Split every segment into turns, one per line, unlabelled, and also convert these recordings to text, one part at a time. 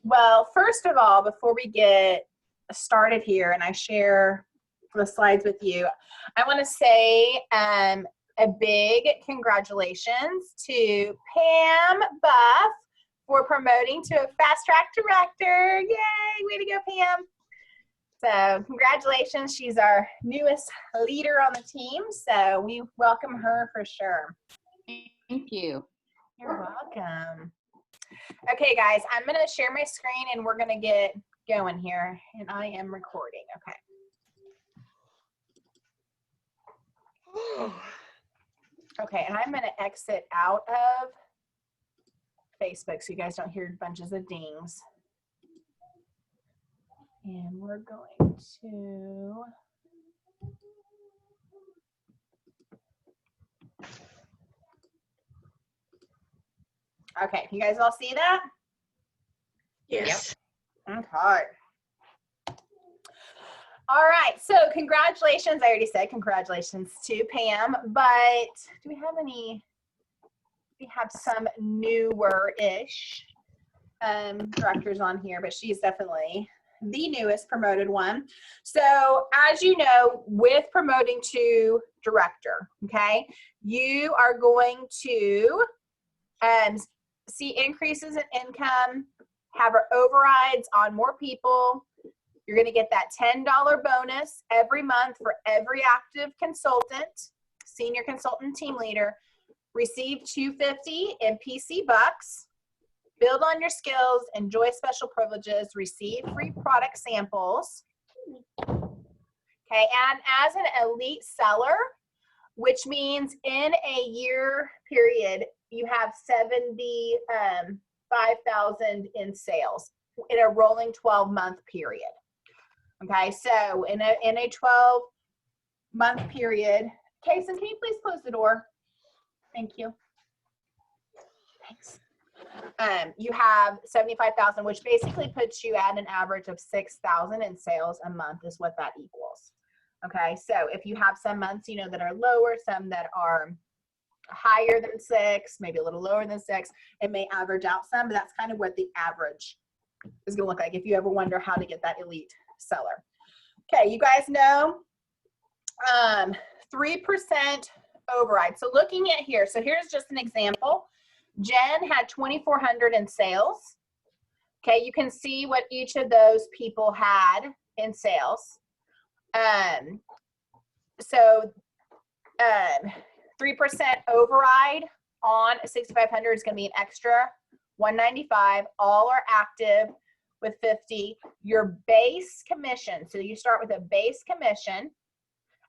Well, first of all, before we get started here and I share the slides with you, I want to say a big congratulations to Pam Buff for promoting to a fast track director. Yay, way to go, Pam. So congratulations, she's our newest leader on the team, so we welcome her for sure.
Thank you.
You're welcome. Okay, guys, I'm going to share my screen and we're going to get going here. And I am recording. Okay. Okay, and I'm going to exit out of Facebook so you guys don't hear bunches of dings. And we're going to... Okay, you guys all see that?
Yes.
Yep. Okay. All right, so congratulations. I already said congratulations to Pam, but do we have any? We have some newer-ish directors on here, but she's definitely the newest promoted one. So as you know, with promoting to director, okay, you are going to see increases in income, have overrides on more people. You're going to get that $10 bonus every month for every active consultant, senior consultant, team leader. Receive $250 in PC bucks. Build on your skills. Enjoy special privileges. Receive free product samples. Okay, and as an elite seller, which means in a year period, you have 75,000 in sales in a rolling 12-month period. Okay, so in a 12-month period, Kason, can you please close the door? Thank you. Thanks. You have 75,000, which basically puts you at an average of 6,000 in sales a month is what that equals. Okay, so if you have some months, you know, that are lower, some that are higher than 6, maybe a little lower than 6, it may average out some, but that's kind of what the average is going to look like if you ever wonder how to get that elite seller. Okay, you guys know 3% override. So looking at here, so here's just an example. Jen had 2,400 in sales. Okay, you can see what each of those people had in sales. 3% override on 6,500 is going to be an extra 195. All are active with 50. Your base commission, so you start with a base commission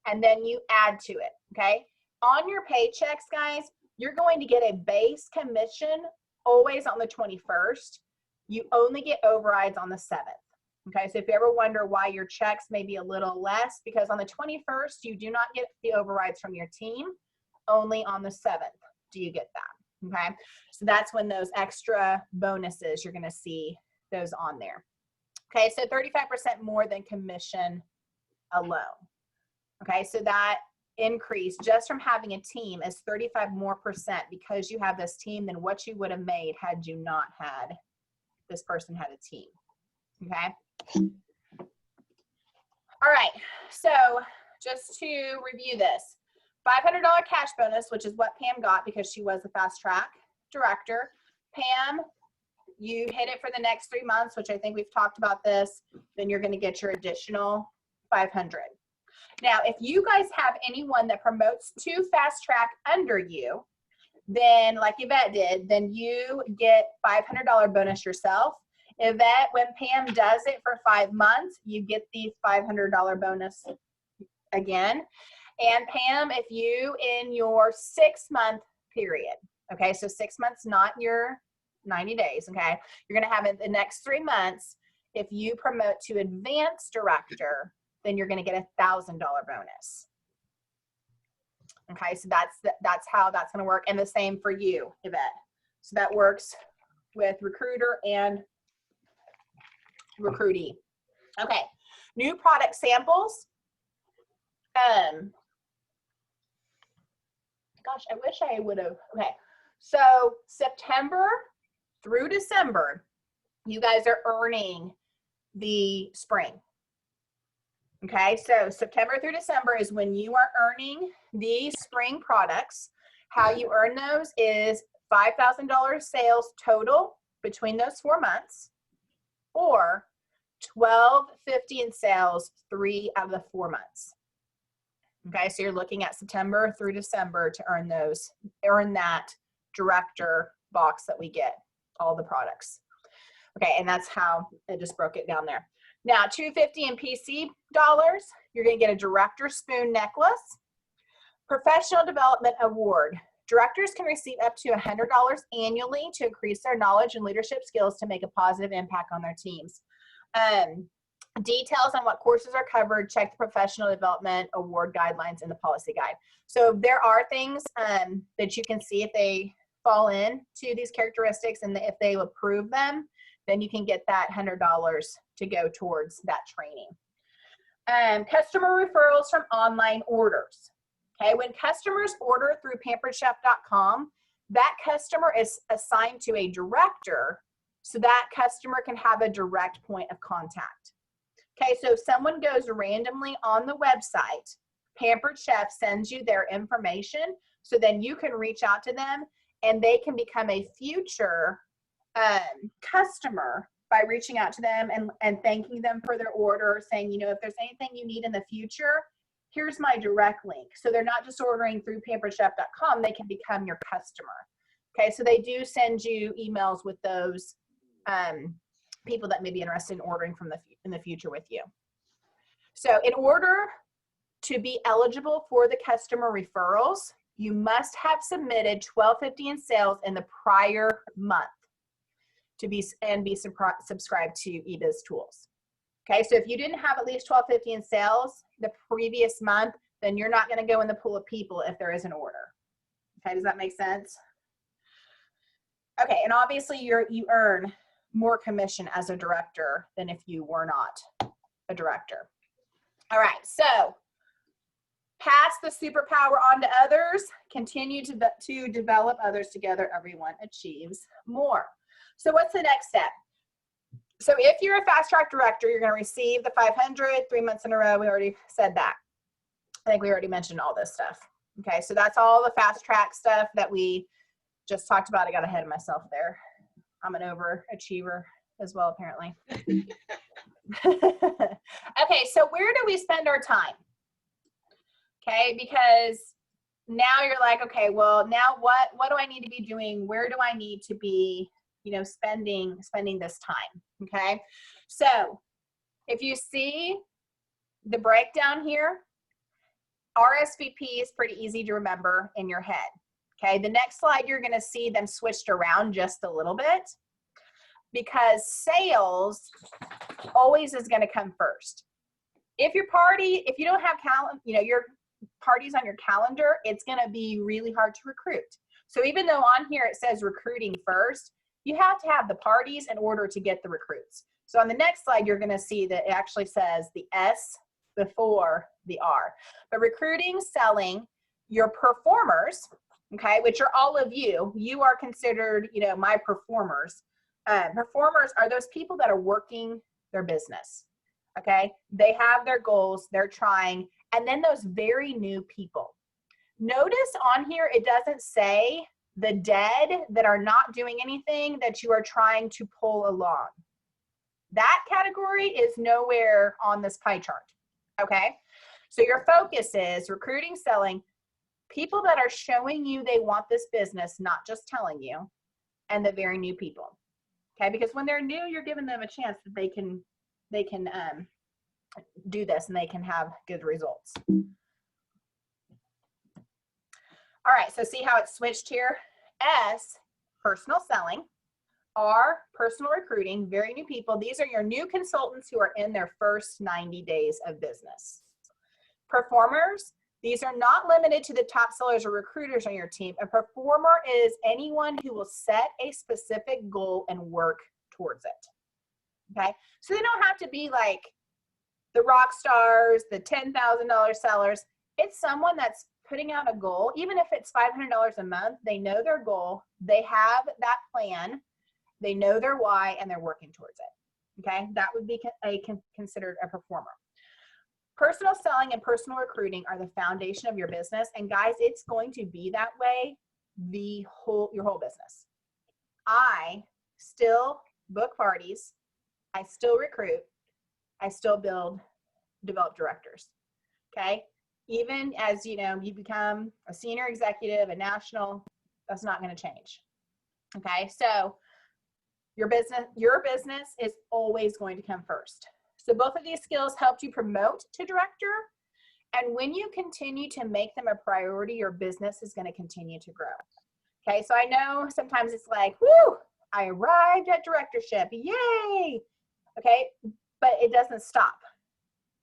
and then you add to it. Okay, on your paychecks, guys, you're going to get a base commission always on the 21st. You only get overrides on the 7th. Okay, so if you ever wonder why your checks may be a little less, because on the 21st, you do not get the overrides from your team. Only on the 7th do you get that. Okay, so that's when those extra bonuses, you're going to see those on there. Okay, so 35% more than commission alone. Okay, so that increase just from having a team is 35% more because you have this team than what you would have made had you not had this person had a team. Okay. All right, so just to review this, $500 cash bonus, which is what Pam got because she was a fast track director. Pam, you hit it for the next 3 months, which I think we've talked about this, then you're going to get your additional 500. Now, if you guys have anyone that promotes to fast track under you, then like Yvette did, then you get $500 bonus yourself. Yvette, when Pam does it for 5 months, you get the $500 bonus again. And Pam, if you in your 6-month period, okay, so 6 months, not your 90 days, okay, you're going to have it the next 3 months. If you promote to advanced director, then you're going to get $1,000 bonus. Okay, so that's how that's going to work, and the same for you, Yvette. So that works with recruiter and recruitee. Okay, new product samples. Gosh, I wish I would have. Okay, so September through December, you guys are earning the spring. Okay, so September through December is when you are earning the spring products. How you earn those is $5,000 sales total between those 4 months, or $1,250 in sales 3 out of the 4 months. Okay, so you're looking at September through December to earn that director box that we get, all the products. Okay, and that's how I just broke it down there. Now, $250 in PC dollars, you're gonna get a director spoon necklace. Professional Development Award. Directors can receive up to $100 annually to increase their knowledge and leadership skills to make a positive impact on their teams. Details on what courses are covered, check the Professional Development Award guidelines in the policy guide. So there are things that you can see if they fall into these characteristics, and if they approve them, then you can get that $100 to go towards that training. Customer referrals from online orders. Okay, when customers order through pamperedchef.com, that customer is assigned to a director, so that customer can have a direct point of contact. Okay, so if someone goes randomly on the website, Pampered Chef sends you their information, so then you can reach out to them and they can become a future customer by reaching out to them and thanking them for their order, saying, you know, if there's anything you need in the future, here's my direct link. So they're not just ordering through pamperedchef.com, they can become your customer. Okay, so they do send you emails with those people that may be interested in ordering in the future with you. So in order to be eligible for the customer referrals, you must have submitted $1,250 in sales in the prior month to be subscribed to eBiz Tools. Okay, so if you didn't have at least $1,250 in sales the previous month, then you're not going to go in the pool of people if there is an order. Okay, does that make sense? Okay, and obviously you earn more commission as a director than if you were not a director. All right, so pass the superpower on to others, continue to develop others together, everyone achieves more. So what's the next step? So if you're a fast track director, you're going to receive the 500 3 months in a row. We already said that. I think we already mentioned all this stuff. Okay, so that's all the fast track stuff that we just talked about. I got ahead of myself there. I'm an overachiever as well, apparently. Okay, so where do we spend our time? Okay, because now you're like, okay, well, now what do I need to be doing? Where do I need to be, you know, spending this time? Okay, so if you see the breakdown here, RSVP is pretty easy to remember in your head. Okay, the next slide, you're going to see them switched around just a little bit, because sales always is going to come first. If you don't have your parties on your calendar, it's going to be really hard to recruit. So even though on here it says recruiting first, you have to have the parties in order to get the recruits. So on the next slide, you're going to see that it actually says the S before the R. But recruiting, selling, your performers, okay, which are all of you are considered, you know, my performers. Performers are those people that are working their business, okay? They have their goals, they're trying, and then those very new people. Notice on here, it doesn't say the dead that are not doing anything that you are trying to pull along. That category is nowhere on this pie chart, okay? So your focus is recruiting, selling, people that are showing you they want this business, not just telling you, and the very new people. Okay, because when they're new, you're giving them a chance that they can do this and they can have good results. All right, so see how it's switched here? S, personal selling. R, personal recruiting, very new people. These are your new consultants who are in their first 90 days of business. Performers, these are not limited to the top sellers or recruiters on your team. A performer is anyone who will set a specific goal and work towards it. Okay, so they don't have to be like the rock stars, the $10,000 sellers. It's someone that's putting out a goal, even if it's $500 a month. They know their goal, they have that plan, They know their why and they're working towards it. Okay, that would be considered a performer. Personal selling and personal recruiting are the foundation of your business. And guys, it's going to be that way your whole business. I still book parties. I still recruit. I still develop directors. Okay. Even as you become a senior executive, a national, that's not going to change. Okay. So your business is always going to come first. So both of these skills helped you promote to director. And when you continue to make them a priority, your business is going to continue to grow. Okay, so I know sometimes it's like, whoo, I arrived at directorship, yay. Okay, but it doesn't stop.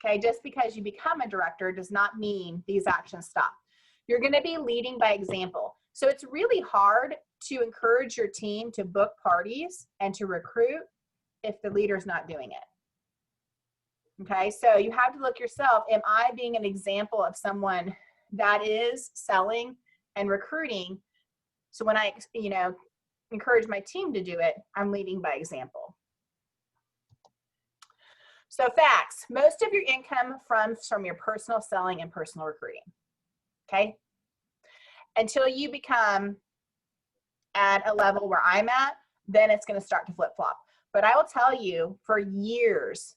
Okay, just because you become a director does not mean these actions stop. You're going to be leading by example. So it's really hard to encourage your team to book parties and to recruit if the leader's not doing it. Okay, so you have to look yourself, am I being an example of someone that is selling and recruiting? So when I, encourage my team to do it, I'm leading by example. So facts, most of your income comes from your personal selling and personal recruiting. Okay, until you become at a level where I'm at, then it's going to start to flip flop. But I will tell you, for years,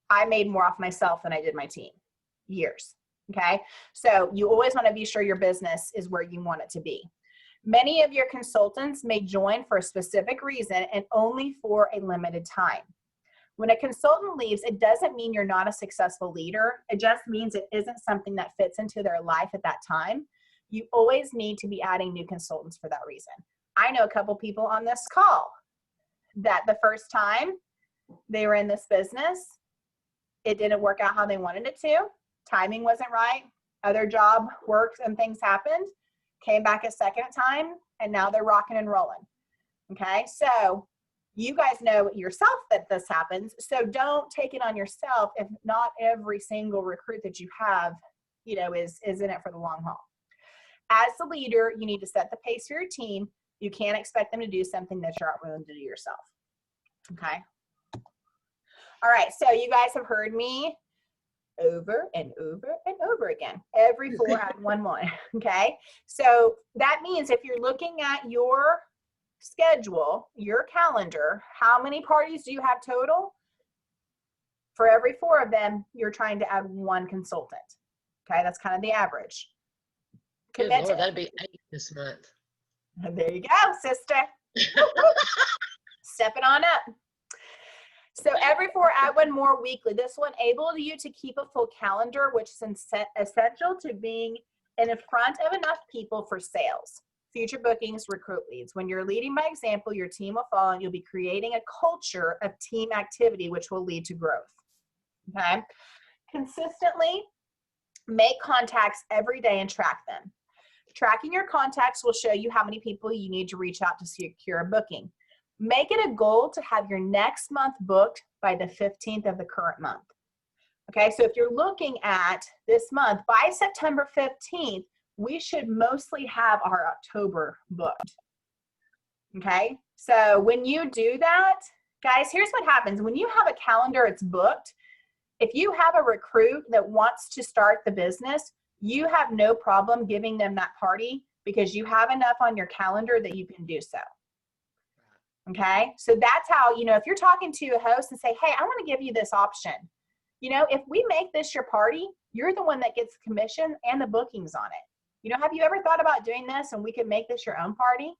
I made more off myself than I did my team. Years. Okay. So you always want to be sure your business is where you want it to be. Many of your consultants may join for a specific reason and only for a limited time. When a consultant leaves, it doesn't mean you're not a successful leader. It just means it isn't something that fits into their life at that time. You always need to be adding new consultants for that reason. I know a couple people on this call that the first time they were in this business, it didn't work out how they wanted it to. Timing wasn't right. Other job works and things happened. Came back a second time, and now they're rocking and rolling. Okay, so you guys know yourself that this happens. So don't take it on yourself if not every single recruit that you have, is in it for the long haul. As the leader, you need to set the pace for your team. You can't expect them to do something that you're not willing to do yourself. Okay. All right, so you guys have heard me over and over and over again. Every 4 add 1 more, okay? So that means if you're looking at your schedule, your calendar, how many parties do you have total? For every 4 of them, you're trying to add 1 consultant, okay? That's kind of the average.
Good
Commit
Lord,
to-
that'd be 8 this month.
There you go, sister. Step it on up. So every 4, add 1 more weekly. This will enable you to keep a full calendar, which is essential to being in front of enough people for sales, future bookings, recruit leads. When you're leading by example, your team will follow and you'll be creating a culture of team activity, which will lead to growth. Okay. Consistently make contacts every day and track them. Tracking your contacts will show you how many people you need to reach out to secure a booking. Make it a goal to have your next month booked by the 15th of the current month. Okay, so if you're looking at this month, by September 15th, we should mostly have our October booked. Okay, so when you do that, guys, here's what happens. When you have a calendar, it's booked. If you have a recruit that wants to start the business, you have no problem giving them that party because you have enough on your calendar that you can do so. Okay, so that's how, if you're talking to a host and say, hey, I want to give you this option. If we make this your party, you're the one that gets commission and the bookings on it. Have you ever thought about doing this and we could make this your own party?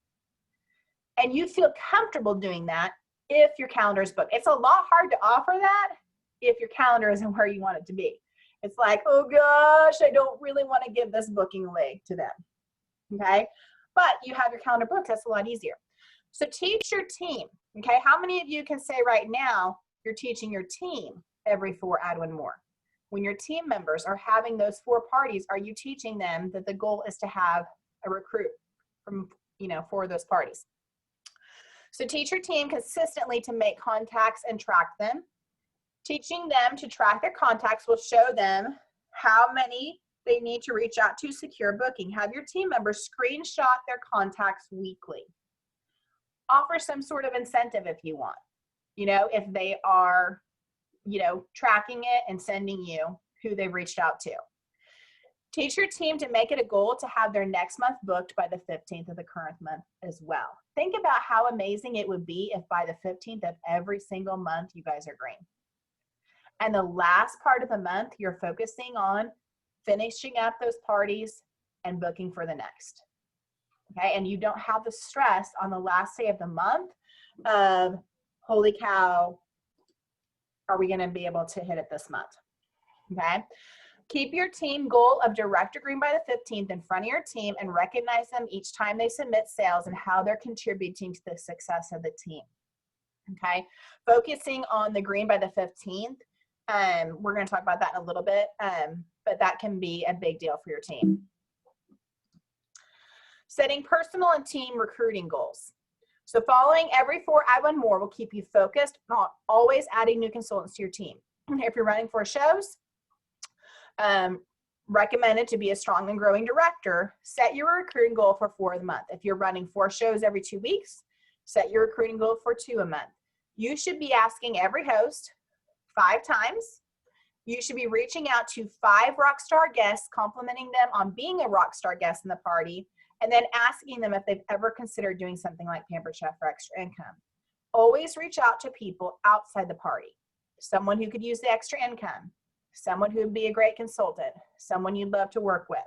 And you feel comfortable doing that if your calendar is booked. It's a lot hard to offer that if your calendar isn't where you want it to be. It's like, oh gosh, I don't really want to give this booking away to them. Okay, but you have your calendar booked. That's a lot easier. So teach your team, okay? How many of you can say right now you're teaching your team every 4, add 1 more? When your team members are having those 4 parties, are you teaching them that the goal is to have a recruit from, for those parties? So teach your team consistently to make contacts and track them. Teaching them to track their contacts will show them how many they need to reach out to secure booking. Have your team members screenshot their contacts weekly. offer some sort of incentive if you want, if they are, tracking it and sending you who they've reached out to. Teach your team to make it a goal to have their next month booked by the 15th of the current month as well. Think about how amazing it would be if by the 15th of every single month you guys are green. And the last part of the month, you're focusing on finishing up those parties and booking for the next. Okay, and you don't have the stress on the last day of the month of, holy cow, are we gonna be able to hit it this month? Okay. Keep your team goal of Director Green by the 15th in front of your team and recognize them each time they submit sales and how they're contributing to the success of the team. Okay, focusing on the green by the 15th. We're going to talk about that in a little bit, but that can be a big deal for your team. Setting personal and team recruiting goals. So following every 4 Add One More will keep you focused on always adding new consultants to your team. If you're running 4 shows, recommended to be a strong and growing director, set your recruiting goal for 4 a month. If you're running 4 shows every 2 weeks, set your recruiting goal for 2 a month. You should be asking every host 5 times. You should be reaching out to 5 rockstar guests, complimenting them on being a rockstar guest in the party, and then asking them if they've ever considered doing something like Pampered Chef for extra income. Always reach out to people outside the party. Someone who could use the extra income, someone who would be a great consultant, someone you'd love to work with.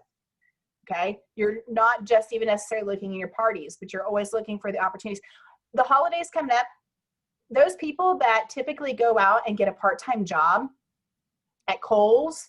Okay, you're not just even necessarily looking in your parties, but you're always looking for the opportunities. The holidays coming up, those people that typically go out and get a part-time job at Kohl's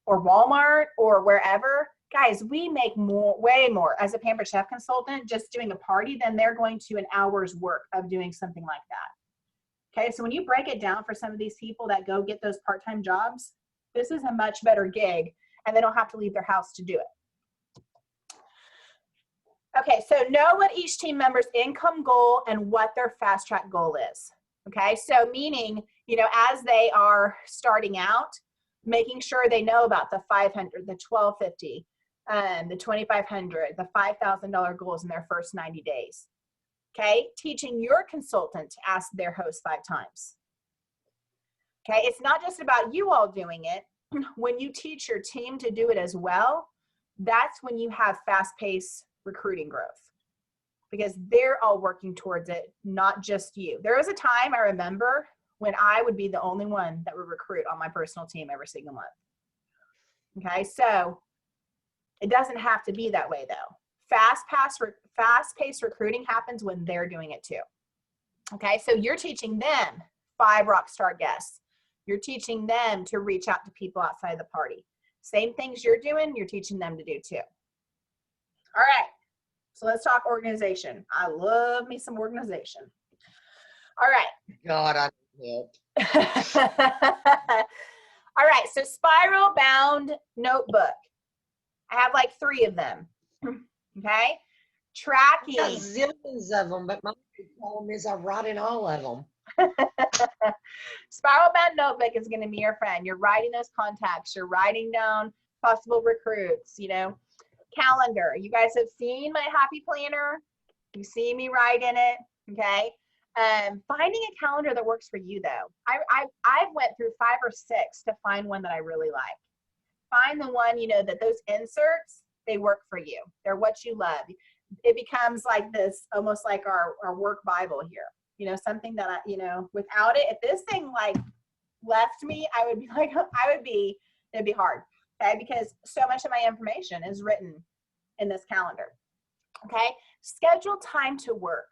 or Walmart or wherever, guys, we make more, way more as a Pampered Chef consultant just doing a party than they're going to an hour's work of doing something like that. Okay, so when you break it down for some of these people that go get those part-time jobs, this is a much better gig and they don't have to leave their house to do it. Okay, so know what each team member's income goal and what their fast track goal is. Okay, so meaning, as they are starting out, making sure they know about the 500, the 1250, the 2500, the $5,000 goals in their first 90 days. Okay, teaching your consultant to ask their host 5 times. Okay, it's not just about you all doing it. When you teach your team to do it as well, that's when you have fast-paced recruiting growth because they're all working towards it, not just you. There was a time I remember when I would be the only one that would recruit on my personal team every single month. Okay, so it doesn't have to be that way though. Fast-paced recruiting happens when they're doing it too. Okay, so you're teaching them 5 rockstar guests. You're teaching them to reach out to people outside the party. Same things you're doing, you're teaching them to do too. All right, so let's talk organization. I love me some organization. All right.
God, I need help.
All right, so spiral bound notebook. I have like 3 of them. Okay, tracking.
I've got zillions of them, but my problem is I write in all of them.
Spiral bound notebook is going to be your friend. You're writing those contacts. You're writing down possible recruits, calendar. You guys have seen my happy planner. You see me write in it. Okay. Finding a calendar that works for you though. I've went through 5 or 6 to find one that I really like. Find the one, that those inserts, they work for you. They're what you love. It becomes like this, almost like our work Bible here. Something that without it, if this thing like left me, I would be like, it'd be hard. Okay. Because so much of my information is written in this calendar. Okay. Schedule time to work.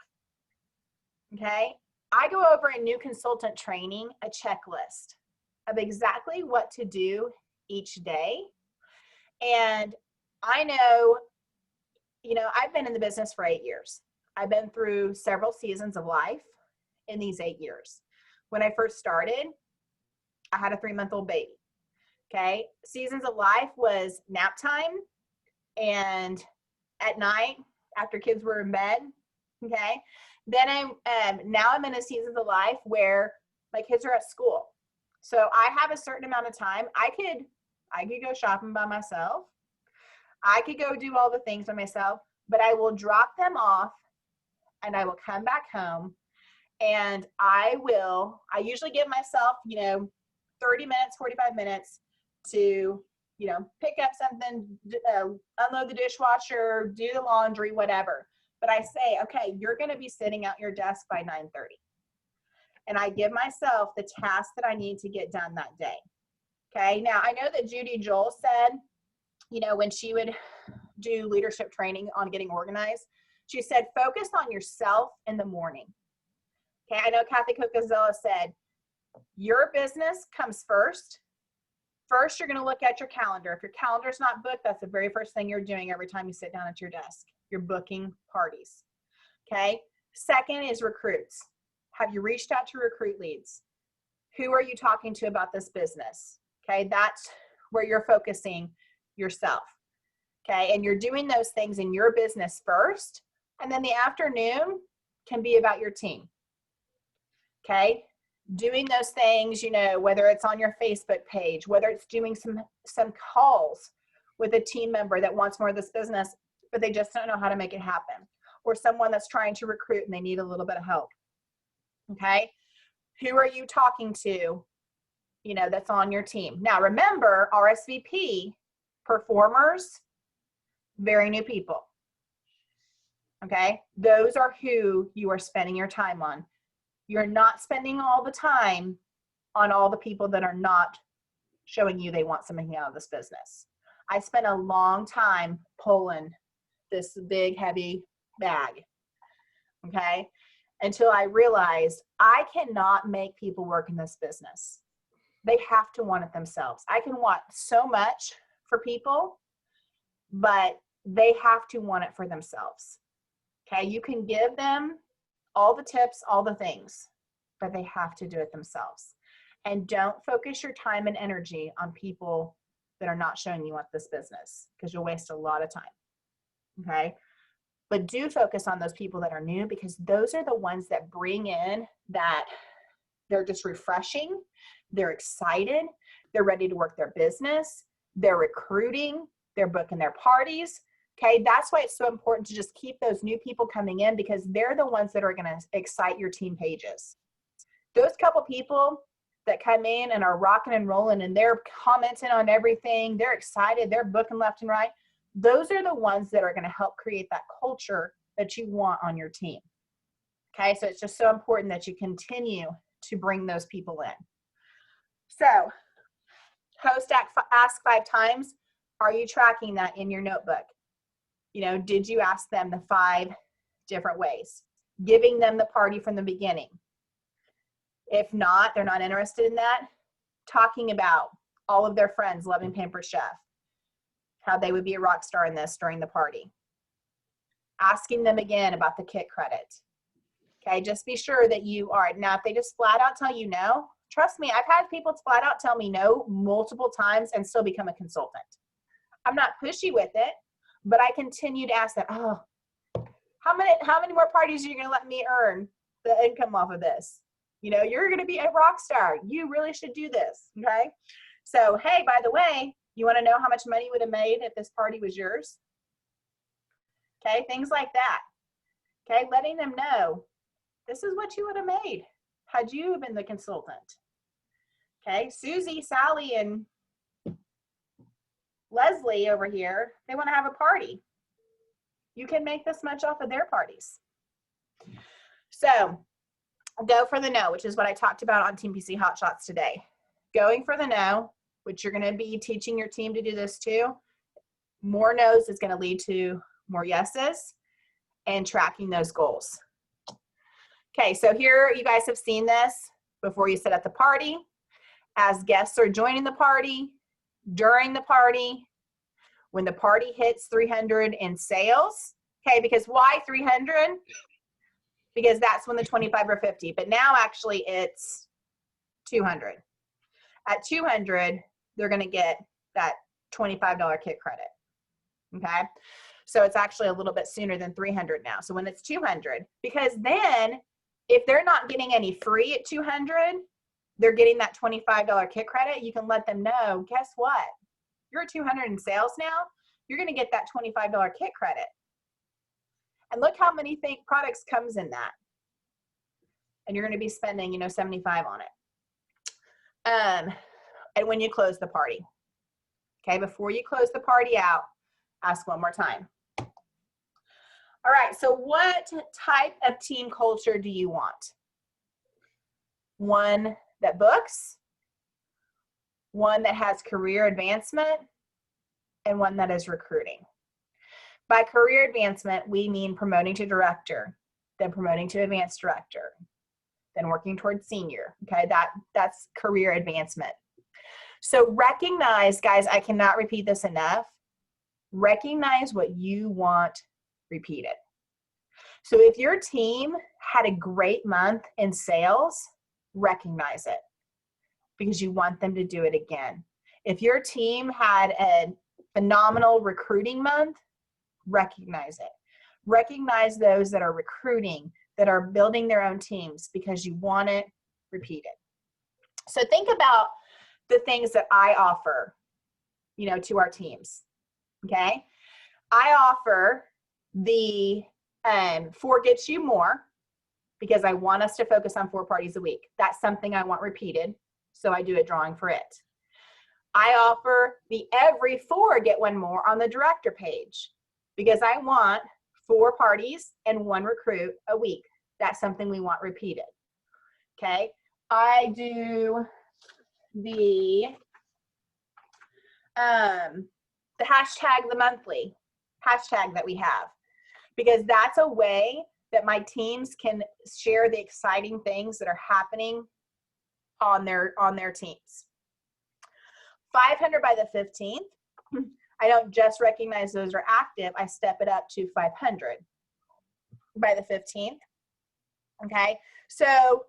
Okay. I go over in new consultant training, a checklist of exactly what to do each day. And I know, I've been in the business for 8 years. I've been through several seasons of life in these 8 years. When I first started, I had a 3-month-old baby. Okay. Seasons of life was nap time and at night after kids were in bed. Okay. Then now I'm in a season of life where my kids are at school. So I have a certain amount of time. I could go shopping by myself. I could go do all the things by myself, but I will drop them off and I will come back home and I usually give myself, 30 minutes, 45 minutes to, pick up something, unload the dishwasher, do the laundry, whatever. But I say, okay, you're going to be sitting at your desk by 9:30. And I give myself the task that I need to get done that day. Okay. Now I know that Judy Joel said, when she would do leadership training on getting organized, she said, focus on yourself in the morning. Okay. I know Kathy Cook-Gazella said, your business comes first. First, you're going to look at your calendar. If your calendar's not booked, that's the very first thing you're doing every time you sit down at your desk. You're booking parties. Okay. Second is recruits. Have you reached out to recruit leads? Who are you talking to about this business? Okay. That's where you're focusing yourself. Okay. And you're doing those things in your business first. And then the afternoon can be about your team. Okay. Doing those things, whether it's on your Facebook page, whether it's doing some calls with a team member that wants more of this business, but they just don't know how to make it happen, or someone that's trying to recruit and they need a little bit of help. Okay. Who are you talking to, that's on your team? Now, remember, RSVP, performers, very new people. Okay. Those are who you are spending your time on. You're not spending all the time on all the people that are not showing you they want something out of this business. I spent a long time pulling this big, heavy bag, okay, until I realized I cannot make people work in this business. They have to want it themselves. I can want so much for people, but they have to want it for themselves, okay? You can give them all the tips, all the things, but they have to do it themselves. And don't focus your time and energy on people that are not showing you want this business, because you'll waste a lot of time. Okay. But do focus on those people that are new, because those are the ones that bring in that they're just refreshing. They're excited. They're ready to work their business. They're recruiting. They're booking their parties. Okay, that's why it's so important to just keep those new people coming in, because they're the ones that are going to excite your team pages. Those couple people that come in and are rocking and rolling and they're commenting on everything, they're excited, they're booking left and right. Those are the ones that are going to help create that culture that you want on your team. Okay, so it's just so important that you continue to bring those people in. So, host ask 5 times. Are you tracking that in your notebook? Did you ask them the 5 different ways? Giving them the party from the beginning. If not, they're not interested in that. Talking about all of their friends loving Pampered Chef, how they would be a rock star in this during the party. Asking them again about the kit credit. Okay, just be sure that you are. Now, if they just flat out tell you no, trust me, I've had people flat out tell me no multiple times and still become a consultant. I'm not pushy with it, but I continue to ask them, how many more parties are you going to let me earn the income off of this? You're going to be a rock star. You really should do this. Okay. So, hey, by the way, you want to know how much money you would have made if this party was yours? Okay. Things like that. Okay. Letting them know this is what you would have made had you been the consultant. Okay. Susie, Sally, and Leslie over here, they want to have a party. You can make this much off of their parties. So go for the no, which is what I talked about on Team PC Hot Shots today. Going for the no, which you're going to be teaching your team to do this too. More no's is going to lead to more yeses, and tracking those goals. Okay, so here you guys have seen this before you sit at the party, as guests are joining the party, during the party, when the party hits 300 in sales. Okay, because why 300? Because that's when the 25 or 50, but now actually it's 200. At 200, they're going to get that $25 kit credit. Okay, so it's actually a little bit sooner than 300 now. So when it's 200, because then if they're not getting any free at 200, they're getting that $25 kit credit. You can let them know, guess what? You're at 200 in sales now. You're going to get that $25 kit credit. And look how many products comes in that. And you're going to be spending, 75 on it. And when you close the party. Okay, before you close the party out, ask one more time. All right, so what type of team culture do you want? One that books, one that has career advancement, and one that is recruiting. By career advancement, we mean promoting to director, then promoting to advanced director, then working towards senior. Okay, that's career advancement. So recognize, guys, I cannot repeat this enough. Recognize what you want repeated. So if your team had a great month in sales, recognize it because you want them to do it again. If your team had a phenomenal recruiting month, recognize it. Recognize those that are recruiting, that are building their own teams because you want it repeated. So think about the things that I offer, to our teams. Okay. I offer the 4 Gets You More because I want us to focus on 4 parties a week. That's something I want repeated. So I do a drawing for it. I offer the every 4 get 1 more on the director page because I want 4 parties and 1 recruit a week. That's something we want repeated. Okay. I do the hashtag the monthly hashtag that we have because that's a way that my teams can share the exciting things that are happening on their teams. 500 by the 15th. I don't just recognize those are active. I step it up to 500 by the 15th. Okay. So,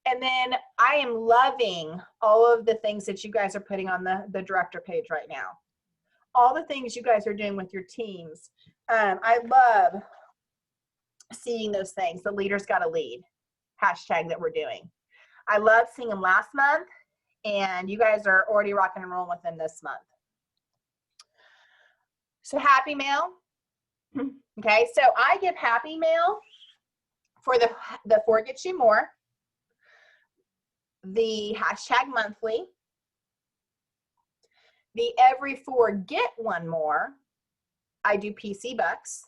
and then I am loving all of the things that you guys are putting on the director page right now. All the things you guys are doing with your teams. I love seeing those things. The leaders got to lead hashtag that we're doing. I love seeing them last month, and you guys are already rocking and rolling with them this month. So Happy Mail. Okay, so I give Happy Mail for the 4 Gets You More, the hashtag monthly, the every 4 get 1 more. I do PC Bucks,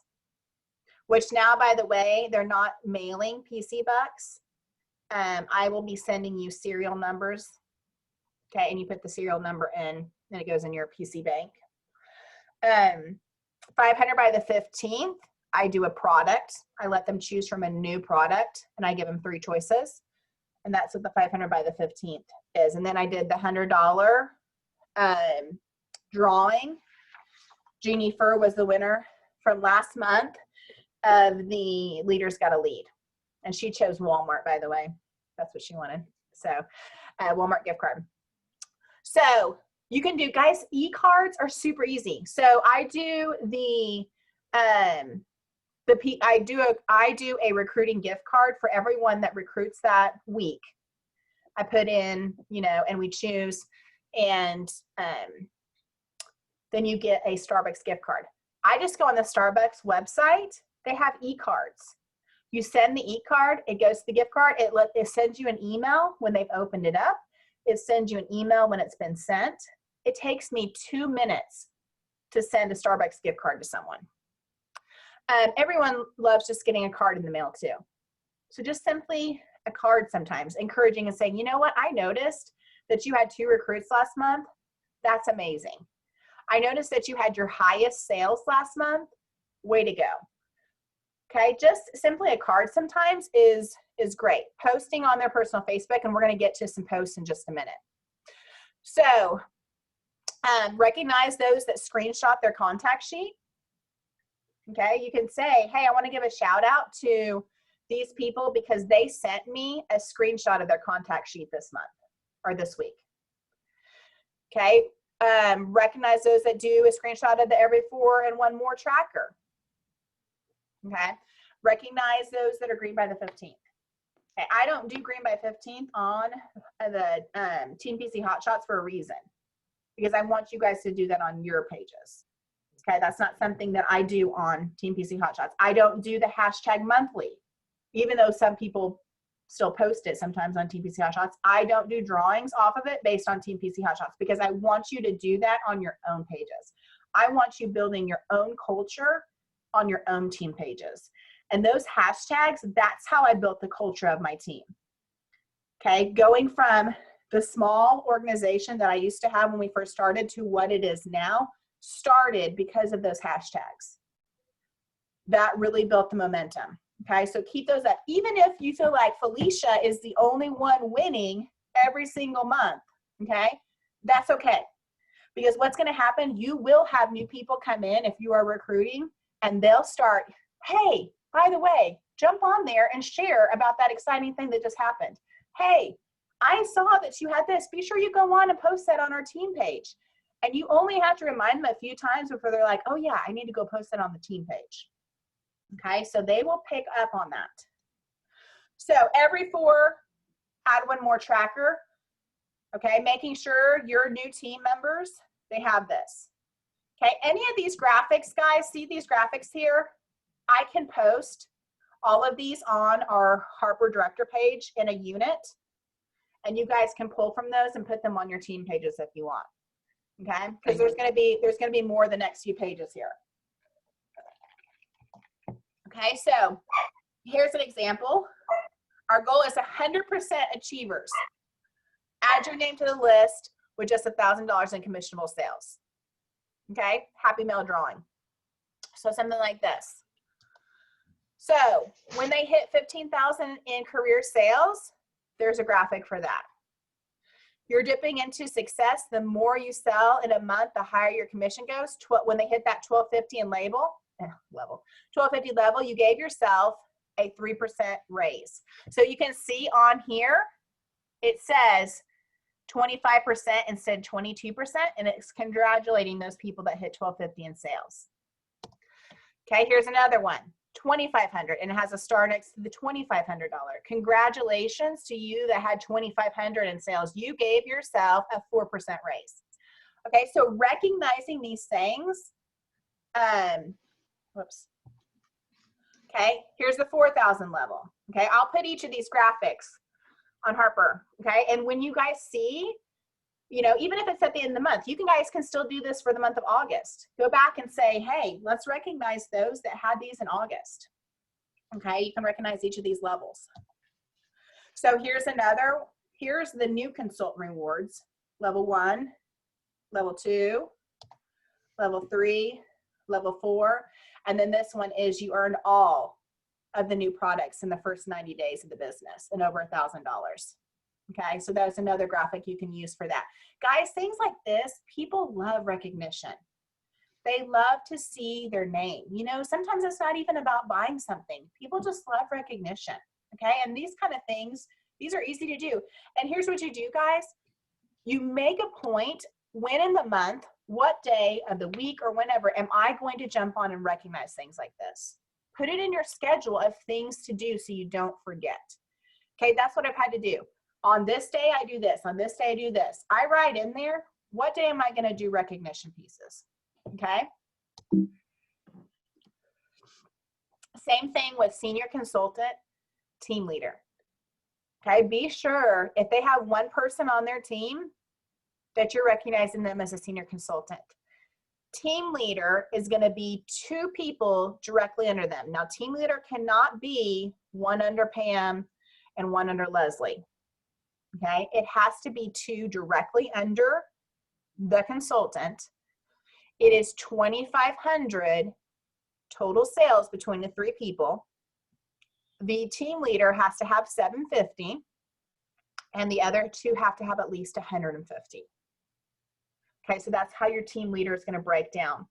which now, by the way, they're not mailing PC Bucks. I will be sending you serial numbers. Okay, and you put the serial number in, and it goes in your PC bank. 500 by the 15th, I do a product. I let them choose from a new product, and I give them 3 choices. And that's what the 500 by the 15th is. And then I did the $100 drawing. Jeannie Furr was the winner from last month of the Leaders Gotta Lead. And she chose Walmart, by the way. That's what she wanted. So Walmart gift card. So you can do, guys, e-cards are super easy. So I do I do a recruiting gift card for everyone that recruits that week. I put in, and we choose, and then you get a Starbucks gift card. I just go on the Starbucks website. They have e-cards. You send the e-card, it goes to the gift card. It sends you an email when they've opened it up. It sends you an email when it's been sent. It takes me 2 minutes to send a Starbucks gift card to someone. Everyone loves just getting a card in the mail too. So just simply a card sometimes, encouraging and saying, you know what, I noticed that you had 2 recruits last month. That's amazing. I noticed that you had your highest sales last month. Way to go. Okay, just simply a card sometimes is great. Posting on their personal Facebook, and we're going to get to some posts in just a minute. So recognize those that screenshot their contact sheet. Okay, you can say, hey, I want to give a shout out to these people because they sent me a screenshot of their contact sheet this month or this week. Okay, recognize those that do a screenshot of the every 4 and 1 more tracker. Okay, recognize those that are green by the 15th. Okay, I don't do green by 15th on the Team PC Hotshots for a reason, because I want you guys to do that on your pages. Okay, that's not something that I do on Team PC Hotshots. I don't do the hashtag monthly, even though some people still post it sometimes on Team PC Hotshots. I don't do drawings off of it based on Team PC Hotshots because I want you to do that on your own pages. I want you building your own culture on your own team pages. And those hashtags, that's how I built the culture of my team. Okay, going from the small organization that I used to have when we first started to what it is now, started because of those hashtags. That really built the momentum. Okay, so keep those up. Even if you feel like Felicia is the only one winning every single month, okay, that's okay. Because what's going to happen, you will have new people come in if you are recruiting, and they'll start, hey, by the way, jump on there and share about that exciting thing that just happened. Hey, I saw that you had this. Be sure you go on and post that on our team page. And you only have to remind them a few times before they're like, oh yeah, I need to go post that on the team page. Okay, so they will pick up on that. So every 4, add one more tracker. Okay, making sure your new team members, they have this. Okay, any of these graphics, guys, see these graphics here? I can post all of these on our Harper Director page in a unit, and you guys can pull from those and put them on your team pages if you want. Okay, because there's going to be more the next few pages here. Okay, so here's an example. Our goal is 100% achievers. Add your name to the list with just $1,000 in commissionable sales. Okay, Happy Mail drawing. So something like this. So when they hit 15,000 in career sales, there's a graphic for that. You're dipping into success. The more you sell in a month, the higher your commission goes. When they hit that 1250 in level, 1250 level, you gave yourself a 3% raise. So you can see on here, it says 25% instead of 22%, and it's congratulating those people that hit 1250 in sales. Okay, here's another one, 2,500, and it has a star next to the $2,500. Congratulations to you that had 2,500 in sales. You gave yourself a 4% raise. Okay, so recognizing these things, whoops. Okay, here's the 4,000 level. Okay, I'll put each of these graphics on Harper. Okay, and when you guys see, you know, even if it's at the end of the month, you guys can still do this for the month of August. Go back and say, hey, let's recognize those that had these in August. Okay, you can recognize each of these levels. So here's the new consultant rewards. Level 1, level 2, level 3, level 4, and then this one is you earned all of the new products in the first 90 days of the business and over $1,000. Okay, so that's another graphic you can use for that. Guys, things like this, people love recognition. They love to see their name. You know, sometimes it's not even about buying something. People just love recognition. Okay, and these kind of things, these are easy to do. And here's what you do, guys. You make a point, when in the month, what day of the week or whenever am I going to jump on and recognize things like this? Put it in your schedule of things to do so you don't forget. Okay, that's what I've had to do. On this day, I do this. On this day, I do this. I write in there, what day am I going to do recognition pieces? Okay. Same thing with senior consultant, team leader. Okay, be sure if they have one person on their team that you're recognizing them as a senior consultant. Team leader is going to be 2 people directly under them. Now, team leader cannot be one under Pam and one under Leslie. Okay, it has to be 2 directly under the consultant. It is 2,500 total sales between the 3 people. The team leader has to have 750, and the other 2 have to have at least 150. Okay, so that's how your team leader is going to break down.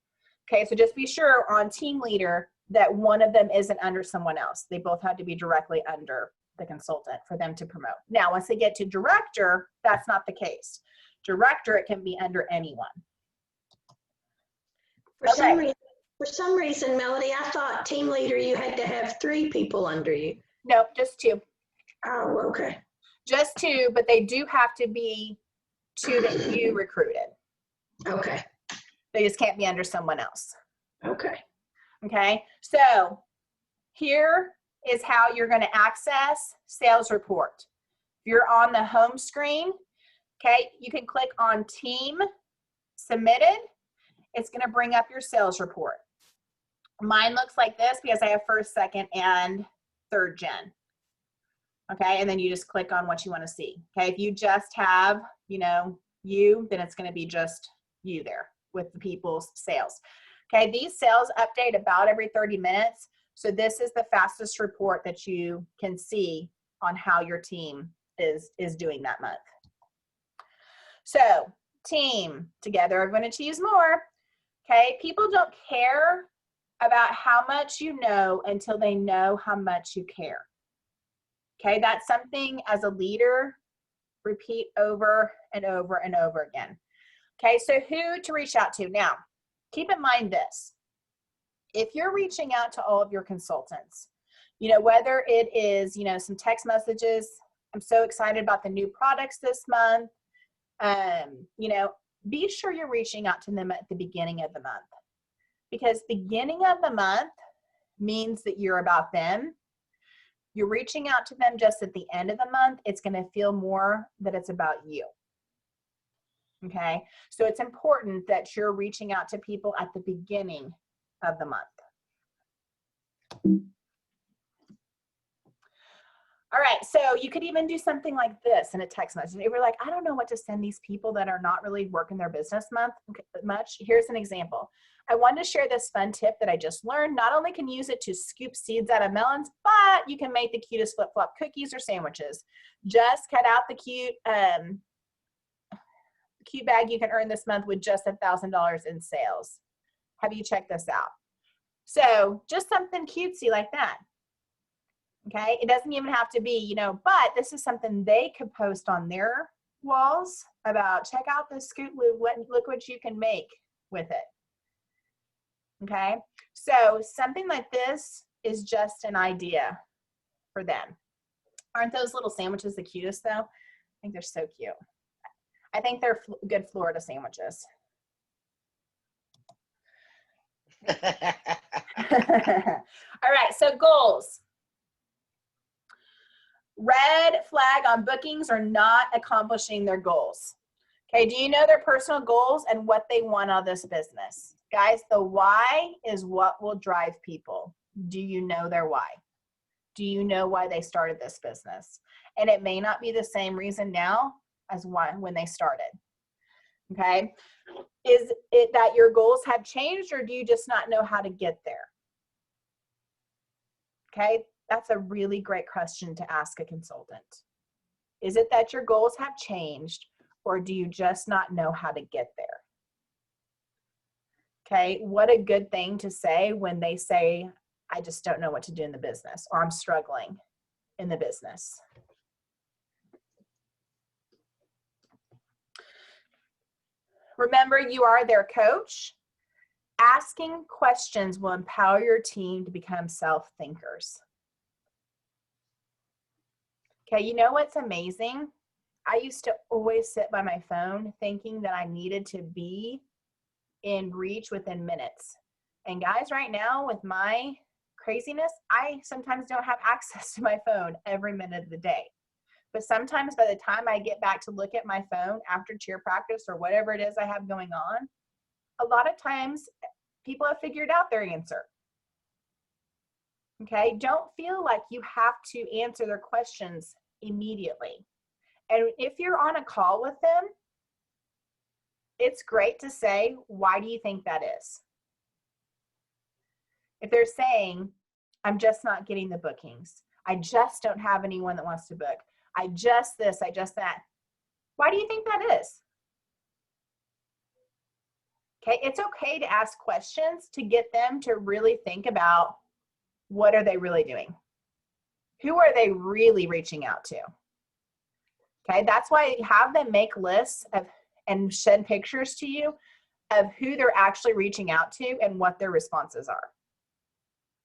Okay, so just be sure on team leader that one of them isn't under someone else. They both have to be directly under the consultant for them to promote. Now, once they get to director, that's not the case. Director, it can be under anyone.
For some reason, Melody, I thought team leader, you had to have 3 people under you.
Nope, just 2.
Oh, okay.
Just 2, but they do have to be 2 that you recruited.
Okay.
They just can't be under someone else.
Okay.
Okay, so here is how you're going to access sales report. If you're on the home screen, okay, you can click on team submitted. It's going to bring up your sales report. Mine looks like this because I have first, second, and third gen. Okay, and then you just click on what you want to see. Okay, if you just have, you know, you, then it's going to be just you there with the people's sales. Okay, these sales update about every 30 minutes. So this is the fastest report that you can see on how your team is doing that month. So team, together are going to choose more. Okay, people don't care about how much you know until they know how much you care. Okay, that's something as a leader, repeat over and over and over again. Okay, so who to reach out to? Now, keep in mind this. If you're reaching out to all of your consultants, you know, whether it is, you know, some text messages, I'm so excited about the new products this month, you know, be sure you're reaching out to them at the beginning of the month, because beginning of the month means that you're about them. You're reaching out to them just at the end of the month, it's going to feel more that it's about you. Okay, so it's important that you're reaching out to people at the beginning of the month. All right, so you could even do something like this in a text message. If you're like, I don't know what to send these people that are not really working their business much. Here's an example. I wanted to share this fun tip that I just learned. Not only can you use it to scoop seeds out of melons, but you can make the cutest flip-flop cookies or sandwiches. Just cut out the cute bag you can earn this month with just $1,000 in sales. Have you checked this out? So just something cutesy like that. Okay, it doesn't even have to be, you know, but this is something they could post on their walls about, check out this Scoot Loop, look what you can make with it. Okay, so something like this is just an idea for them. Aren't those little sandwiches the cutest though? I think they're so cute. I think they're good Florida sandwiches. All right, so goals. Red flag on bookings are not accomplishing their goals. Okay, do you know their personal goals and what they want out of this business? Guys, the why is what will drive people. Do you know their why? Do you know why they started this business? And it may not be the same reason now as when they started. Okay, is it that your goals have changed, or do you just not know how to get there? Okay, that's a really great question to ask a consultant. Is it that your goals have changed, or do you just not know how to get there? Okay, what a good thing to say when they say, I just don't know what to do in the business, or I'm struggling in the business. Remember, you are their coach. Asking questions will empower your team to become self-thinkers. Okay, you know what's amazing? I used to always sit by my phone thinking that I needed to be in reach within minutes. And guys, right now with my craziness, I sometimes don't have access to my phone every minute of the day. But sometimes by the time I get back to look at my phone after cheer practice or whatever it is I have going on, a lot of times people have figured out their answer. Okay, don't feel like you have to answer their questions immediately. And if you're on a call with them, it's great to say, why do you think that is? If they're saying, I'm just not getting the bookings, I just don't have anyone that wants to book, I just this, I just that, why do you think that is? Okay, it's okay to ask questions to get them to really think about, what are they really doing? Who are they really reaching out to? Okay, that's why have them make lists of and send pictures to you of who they're actually reaching out to and what their responses are.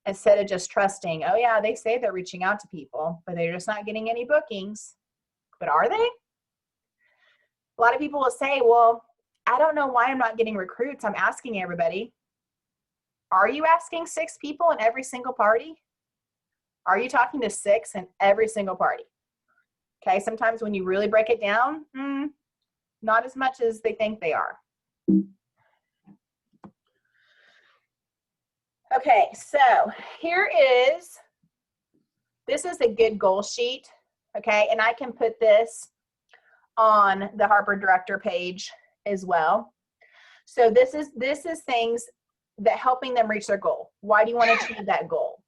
Instead of just trusting, oh yeah, they say they're reaching out to people, but they're just not getting any bookings. But are they? A lot of people will say, well, I don't know why I'm not getting recruits. I'm asking everybody. Are you asking 6 people in every single party? Are you talking to 6 in every single party? Okay, sometimes when you really break it down, not as much as they think they are. Okay, so this is a good goal sheet, okay, and I can put this on the Harper Director page as well. So this is things that helping them reach their goal. Why do you want to achieve that goal?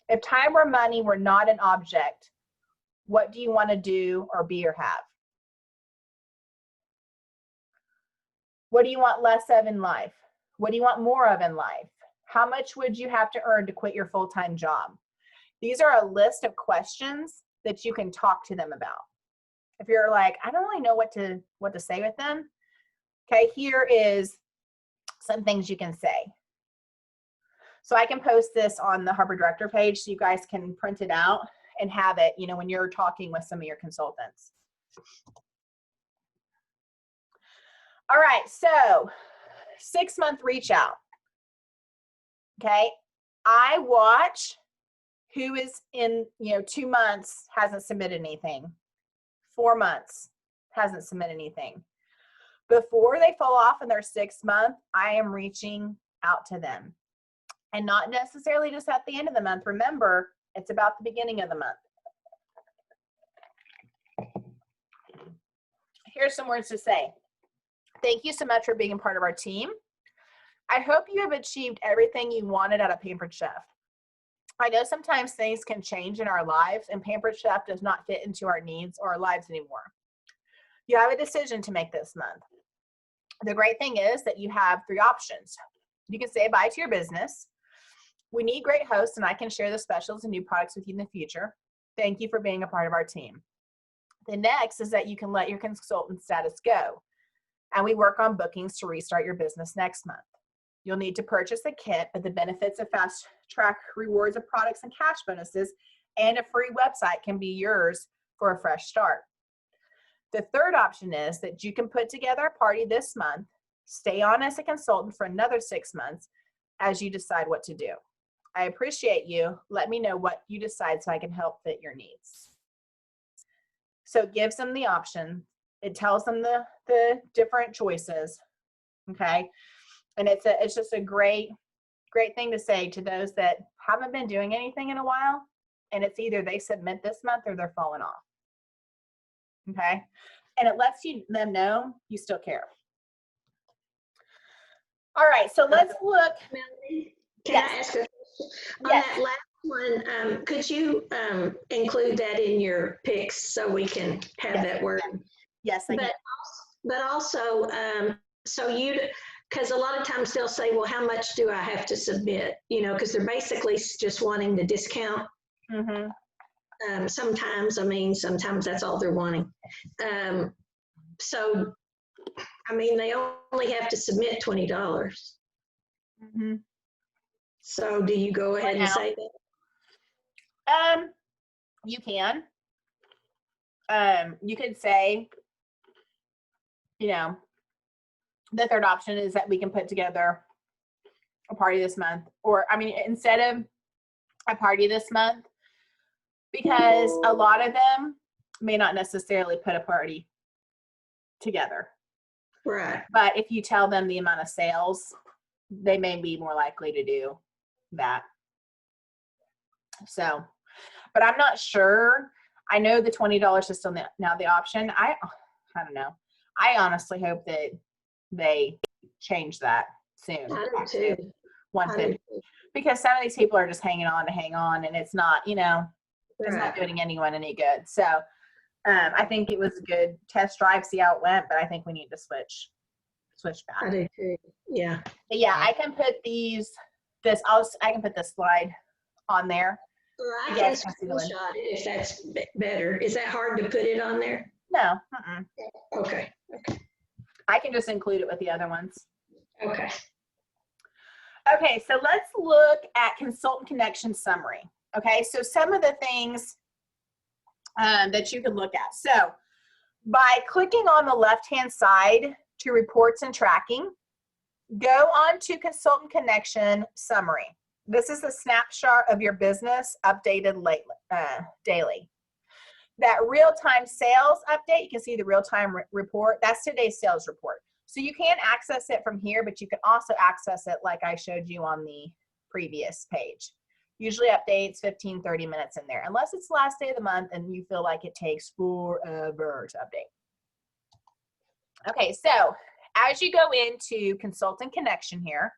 If time or money were not an object, what do you want to do or be or have? What do you want less of in life? What do you want more of in life? How much would you have to earn to quit your full-time job? These are a list of questions that you can talk to them about. If you're like, I don't really know what to say with them, okay, here is some things you can say. So I can post this on the Harper Director page so you guys can print it out and have it, you know, when you're talking with some of your consultants. All right, so 6-month reach out. Okay, I watch who is in, 2 months hasn't submitted anything, 4 months hasn't submitted anything. Before they fall off in their 6th month, I am reaching out to them. And not necessarily just at the end of the month. Remember, it's about the beginning of the month. Here's some words to say. Thank you so much for being a part of our team. I hope you have achieved everything you wanted out of Pampered Chef. I know sometimes things can change in our lives and Pampered Chef does not fit into our needs or our lives anymore. You have a decision to make this month. The great thing is that you have 3 options. You can say bye to your business. We need great hosts and I can share the specials and new products with you in the future. Thank you for being a part of our team. The next is that you can let your consultant status go. And we work on bookings to restart your business next month. You'll need to purchase a kit, but the benefits of Fast Track rewards of products and cash bonuses and a free website can be yours for a fresh start. The third option is that you can put together a party this month, stay on as a consultant for another 6 months as you decide what to do. I appreciate you. Let me know what you decide so I can help fit your needs. So it gives them the option. It tells them the different choices, okay? And it's just a great thing to say to those that haven't been doing anything in a while, and it's either they submit this month or they're falling off, okay? And it lets them know you still care. All right, so let's look.
Melanie,
Yes.
I ask a question? On
Yes.
that last one, could you include that in your picks so we can have
Yes.
that word?
Yes, I can.
But also, because a lot of times they'll say, well, how much do I have to submit? Because they're basically just wanting the discount.
Mm-hmm.
Sometimes that's all they're wanting. They only have to submit $20.
Mm-hmm.
So do you go ahead and say that?
You can. You could say, the third option is that we can put together a party this month, or instead of a party this month, because a lot of them may not necessarily put a party together.
Right.
But if you tell them the amount of sales, they may be more likely to do that. So, but I'm not sure. I know the $20 is still now the option. I don't know. I honestly hope that they change that soon.
I do too.
150, because some of these people are just hanging on to hang on, and it's not, it's not doing anyone any good. So I think it was a good test drive, see how it went, but I think we need to switch back.
I do too. Yeah.
But yeah, I can put I can put this slide on there.
Or I
Yes,
can
I see the one.
screenshot it if that's better. Is that hard to put it on there?
No,
Okay.
I can just include it with the other ones.
Okay.
Okay, so let's look at consultant connection summary. Okay, so some of the things that you can look at. So by clicking on the left-hand side to reports and tracking, Go on to Consultant Connection Summary. This is a snapshot of your business updated daily. That real-time sales update, you can see the real-time report. That's today's sales report. So you can access it from here, but you can also access it like I showed you on the previous page. Usually updates 15, 30 minutes in there, unless it's the last day of the month and you feel like it takes forever to update. Okay, so as you go into Consultant Connection here,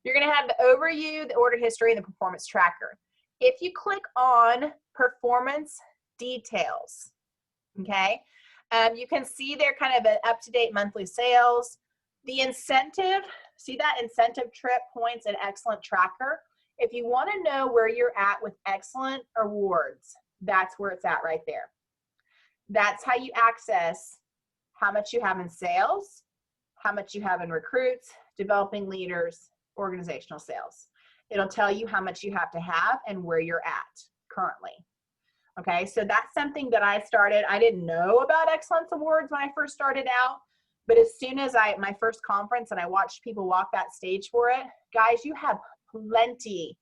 you're going to have the overview, the order history, and the performance tracker. If you click on Performance Details, okay, you can see there kind of an up-to-date monthly sales. The incentive, see that incentive trip points and excellent tracker? If you want to know where you're at with excellent awards, that's where it's at right there. That's how you access how much you have in sales, how much you have in recruits, developing leaders, organizational sales. It'll tell you how much you have to have and where you're at currently. Okay, so that's something that I started. I didn't know about Excellence Awards when I first started out, but as soon as my first conference and I watched people walk that stage for it, guys, you have plenty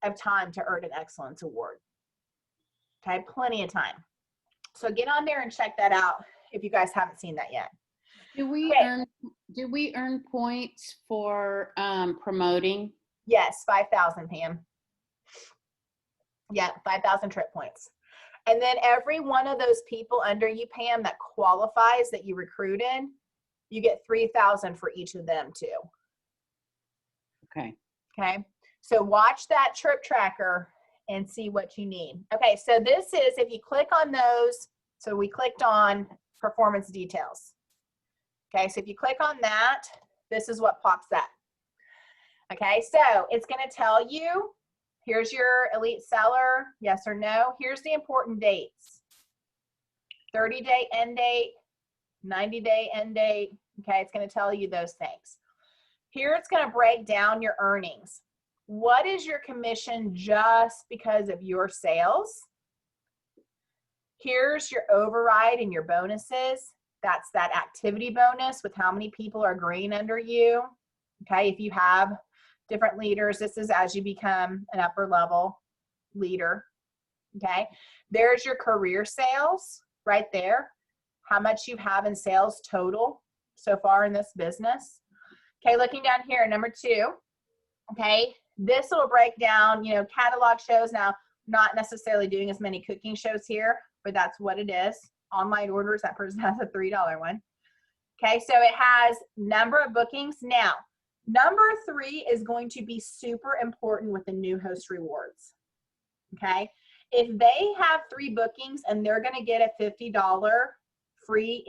of time to earn an Excellence Award. Okay, plenty of time. So get on there and check that out if you guys haven't seen that yet.
Do we earn points for promoting?
Yes, 5,000, Pam. Yeah, 5,000 trip points. And then every one of those people under you, Pam, that qualifies that you recruited, you get 3,000 for each of them too.
Okay.
Okay. So watch that trip tracker and see what you need. Okay. So this is, if you click on those, so we clicked on performance details. Okay. So if you click on that, this is what pops up. Okay. So it's going to tell you, here's your elite seller, yes or no. Here's the important dates. 30-day end date, 90-day end date. Okay, it's going to tell you those things. Here it's going to break down your earnings. What is your commission just because of your sales? Here's your override and your bonuses. That's that activity bonus with how many people are agreeing under you. Okay, if you have different leaders, this is as you become an upper level leader. Okay, there's your career sales right there. How much you have in sales total so far in this business. Okay, looking down here, number 2. Okay, this will break down, you know, catalog shows. Now, not necessarily doing as many cooking shows here, but that's what it is. Online orders, that person has a $3 one. Okay, so it has number of bookings. Now, number 3 is going to be super important with the new host rewards. Okay, if they have 3 bookings and they're going to get a $50 free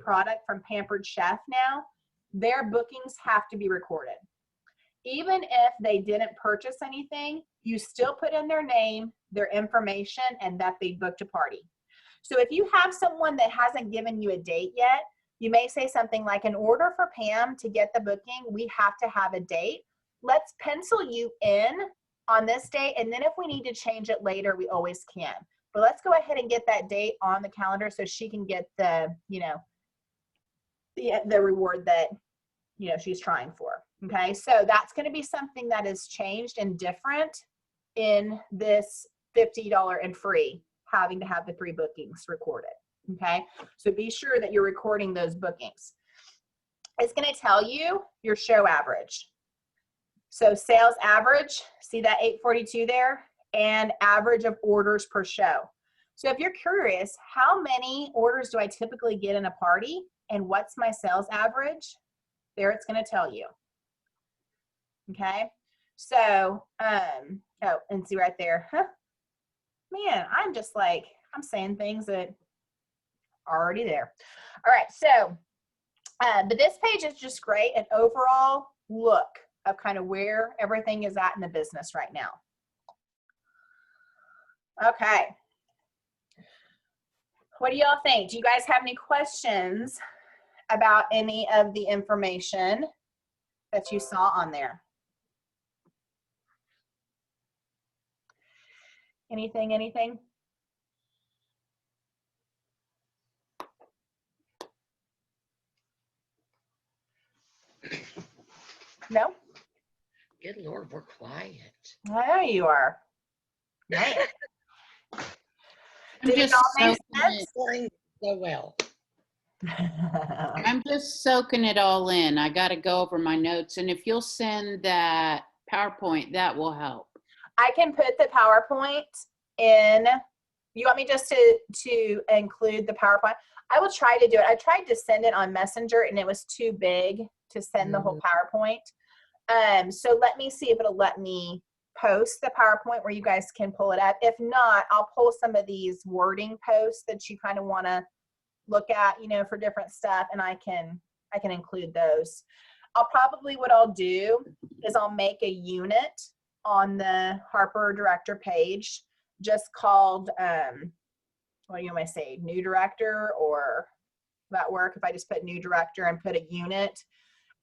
product from Pampered Chef now, their bookings have to be recorded. Even if they didn't purchase anything, you still put in their name, their information, and that they booked a party. So if you have someone that hasn't given you a date yet, you may say something like, in order for Pam to get the booking, we have to have a date. Let's pencil you in on this date, and then if we need to change it later, we always can. But let's go ahead and get that date on the calendar so she can get the, you know, the reward that, you know, she's trying for. Okay, so that's going to be something that is changed and different in this $50 and free, having to have the 3 bookings recorded. Okay, so be sure that you're recording those bookings. It's going to tell you your show average. So sales average, see that 842 there, and average of orders per show. So if you're curious, how many orders do I typically get in a party and what's my sales average? There it's going to tell you. Okay, so, oh, and see right there, huh? Man, I'm just like, I'm saying things that are already there. All right, so, but this page is just great, an overall look of kind of where everything is at in the business right now. Okay. What do y'all think? Do you guys have any questions about any of the information that you saw on there? Anything? No?
Good Lord, we're quiet.
I know you are. Man.
I'm
Did it
just
all make
soaking
sense?
Playing so well.
I'm just soaking it all in. I got to go over my notes. And if you'll send that PowerPoint, that will help.
I can put the PowerPoint in. You want me just to include the PowerPoint? I will try to do it. I tried to send it on Messenger and it was too big to send the whole PowerPoint. So let me see if it'll let me post the PowerPoint where you guys can pull it up. If not, I'll pull some of these wording posts that you kind of want to look at, you know, for different stuff, and I can include those. What I'll do is I'll make a unit on the Harper Director page just called, what do you want to say, new director, or that work if I just put new director and put a unit,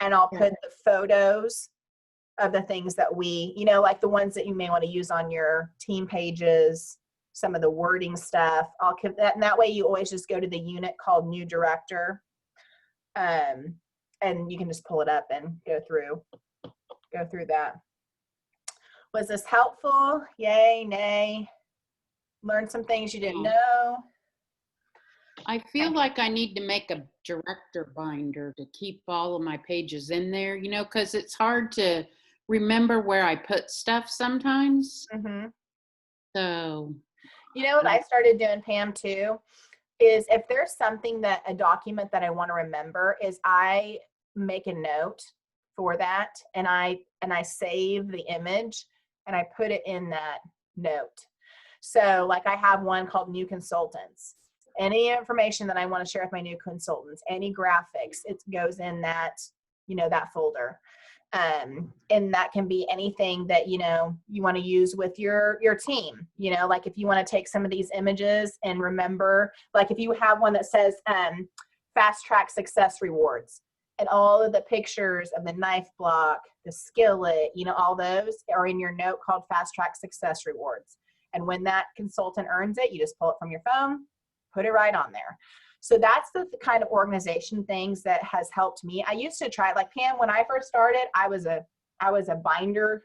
and I'll put the photos of the things that we, you know, like the ones that you may want to use on your team pages, some of the wording stuff. I'll give that, and that way you always just go to the unit called new director. And you can just pull it up and go through that. Was this helpful? Yay, nay? Learn some things you didn't know?
I feel like I need to make a director binder to keep all of my pages in there, you know, because it's hard to remember where I put stuff sometimes.
Mm-hmm.
So,
You know what I started doing, Pam, too, is if there's something that a document that I want to remember, is I make a note for that, and I save the image and I put it in that note. So like I have one called new consultants. Any information that I want to share with my new consultants, any graphics, it goes in that, you know, that folder. And that can be anything that, you know, you want to use with your team, you know, like if you want to take some of these images and remember, like if you have one that says fast track success rewards, and all of the pictures of the knife block, the skillet, you know, all those are in your note called fast track success rewards. And when that consultant earns it, you just pull it from your phone, put it right on there. So that's the kind of organization things that has helped me. I used to try, like Pam, when I first started, I was a binder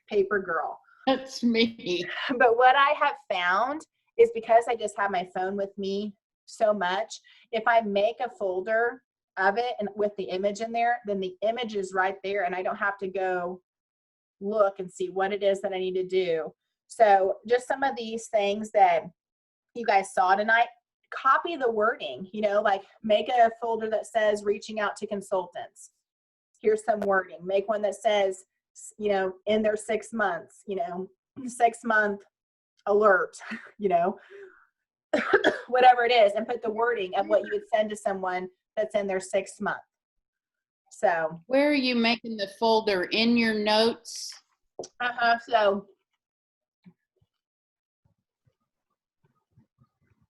paper girl.
that's me.
But what I have found is, because I just have my phone with me so much, if I make a folder of it and with the image in there, then the image is right there and I don't have to go look and see what it is that I need to do. So just some of these things that you guys saw tonight, copy the wording, you know, like make a folder that says reaching out to consultants. Here's some wording. Make one that says, you know, in their 6 months, you know, 6-month alert, you know, whatever it is, and put the wording of what you would send to someone that's in their 6th month. So
Where are you making the folder? In your notes?
so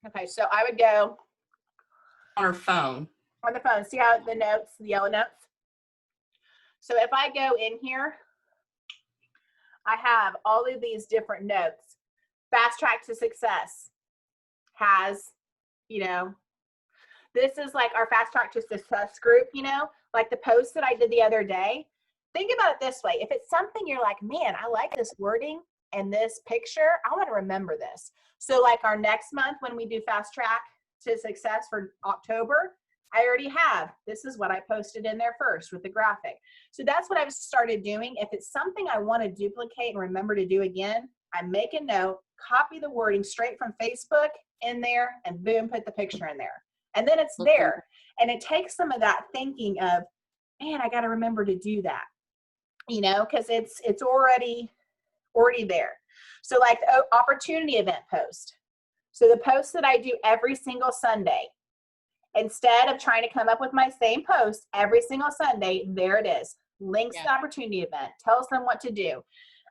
okay, so I would go
On her phone.
on the phone. See how the notes, the yellow notes? So if I go in here, I have all of these different notes. Fast Track to Success has, you know, this is like our Fast Track to Success group, you know, like the post that I did the other day. Think about it this way. If it's something you're like, man, I like this wording and this picture, I want to remember this. So like our next month when we do Fast Track to Success for October, I already have, this is what I posted in there first with the graphic. So that's what I've started doing. If it's something I want to duplicate and remember to do again, I make a note, copy the wording straight from Facebook in there, and boom, put the picture in there. And then it's there. And it takes some of that thinking of, man, I got to remember to do that, you know, because it's already there. So like the opportunity event post. So the post that I do every single Sunday, instead of trying to come up with my same post every single Sunday, there it is. Links to the opportunity event, tells them what to do.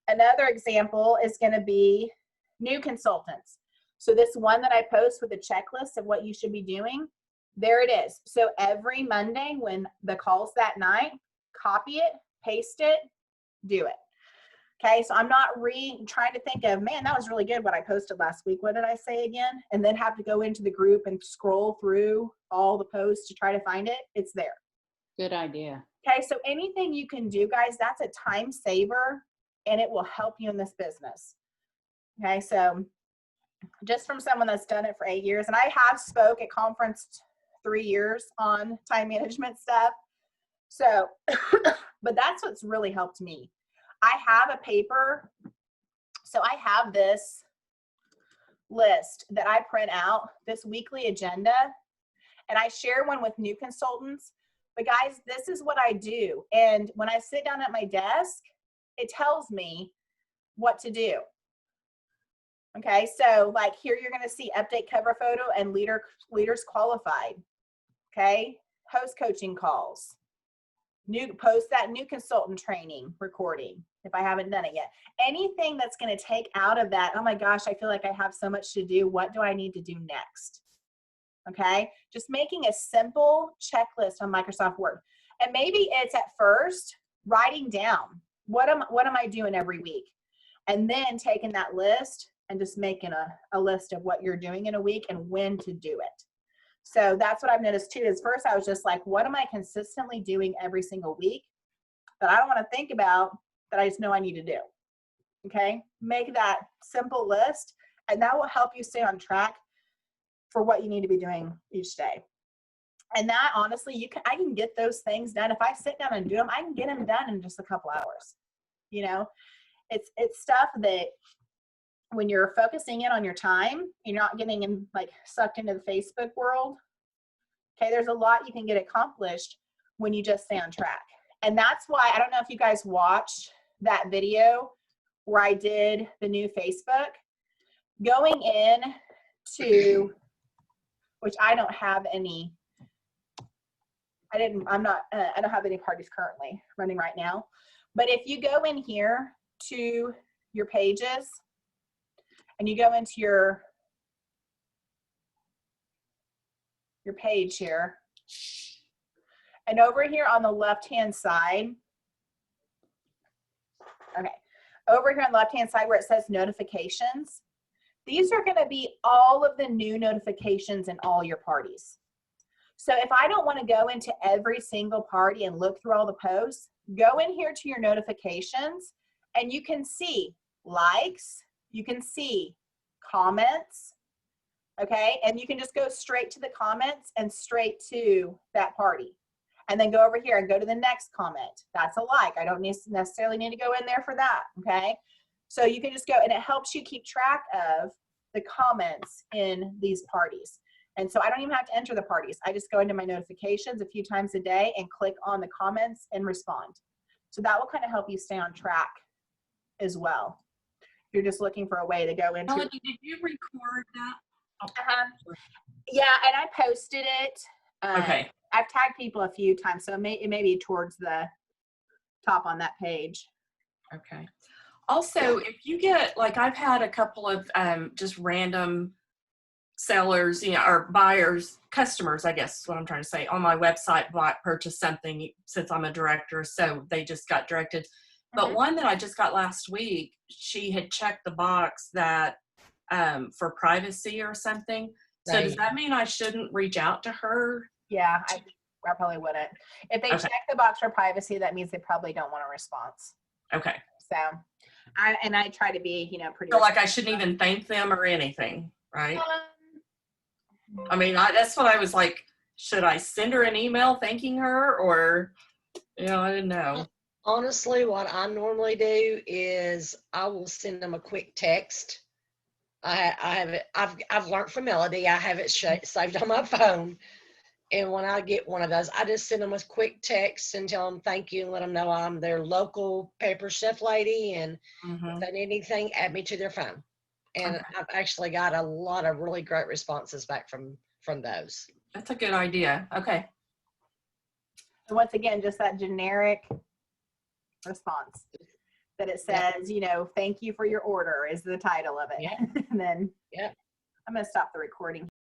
Another example is going to be new consultants. So this one that I post with a checklist of what you should be doing, there it is. So every Monday when the call's that night, copy it, paste it, do it. Okay, so I'm not trying to think of, man, that was really good what I posted last week. What did I say again? And then have to go into the group and scroll through all the posts to try to find it. It's there.
Good idea.
Okay, so anything you can do, guys, that's a time saver and it will help you in this business. Okay, so just from someone that's done it for 8 years, and I have spoke at conference 3 years on time management stuff. So, but that's what's really helped me. I have a paper. So I have this list that I print out, this weekly agenda, and I share one with new consultants. But guys, this is what I do. And when I sit down at my desk, it tells me what to do. Okay, so like here you're going to see update cover photo and leaders qualified. Okay, host coaching calls, post that new consultant training recording if I haven't done it yet. Anything that's going to take out of that, oh my gosh, I feel like I have so much to do. What do I need to do next? Okay, just making a simple checklist on Microsoft Word. And maybe it's at first writing down what am I doing every week, and then taking that list and just making a list of what you're doing in a week and when to do it. So that's what I've noticed too, is first I was just like, what am I consistently doing every single week that I don't want to think about, that I just know I need to do? Okay, make that simple list, and that will help you stay on track for what you need to be doing each day. And that honestly, I can get those things done. If I sit down and do them, I can get them done in just a couple hours. You know, it's stuff that when you're focusing in on your time, you're not getting like sucked into the Facebook world. Okay, there's a lot you can get accomplished when you just stay on track. And that's why, I don't know if you guys watched that video where I did the new Facebook. Going in to, which I don't have any, I don't have any parties currently running right now. But if you go in here to your pages and you go into your page here, and over here on the left-hand side, okay, over here on the left-hand side where it says notifications, these are going to be all of the new notifications in all your parties. So if I don't want to go into every single party and look through all the posts, go in here to your notifications and you can see likes, you can see comments, okay? And you can just go straight to the comments and straight to that party. And then go over here and go to the next comment. That's a like. I don't necessarily need to go in there for that, okay? So you can just go, and it helps you keep track of the comments in these parties. And so I don't even have to enter the parties. I just go into my notifications a few times a day and click on the comments and respond. So that will kind of help you stay on track as well. If you're just looking for a way to go into.
Melanie, did you record that?
Yeah, and I posted it.
Okay.
I've tagged people a few times, so it may be towards the top on that page.
Okay. Also, if you get, like, I've had a couple of just random sellers, or buyers, customers, I guess is what I'm trying to say, on my website purchase something since I'm a director, so they just got directed. But one that I just got last week, she had checked the box that for privacy or something. So does that mean I shouldn't reach out to her?
Yeah, I probably wouldn't. If they check the box for privacy, that means they probably don't want a response.
Okay.
So, I try to be, pretty.
So like I shouldn't even thank them or anything, right? I mean, that's what I was like, should I send her an email thanking her, or, I didn't know.
Honestly, what I normally do is I will send them a quick text. I've learned from Melody. I have it saved on my phone. And when I get one of those, I just send them a quick text and tell them thank you and let them know I'm their local paper chef lady. And if they need anything, add me to their phone. And I've actually got a lot of really great responses back from those.
That's a good idea. Okay.
And once again, just that generic response that it says, thank you for your order is the title of it.
Yeah.
And then
Yeah.
I'm going to stop the recording.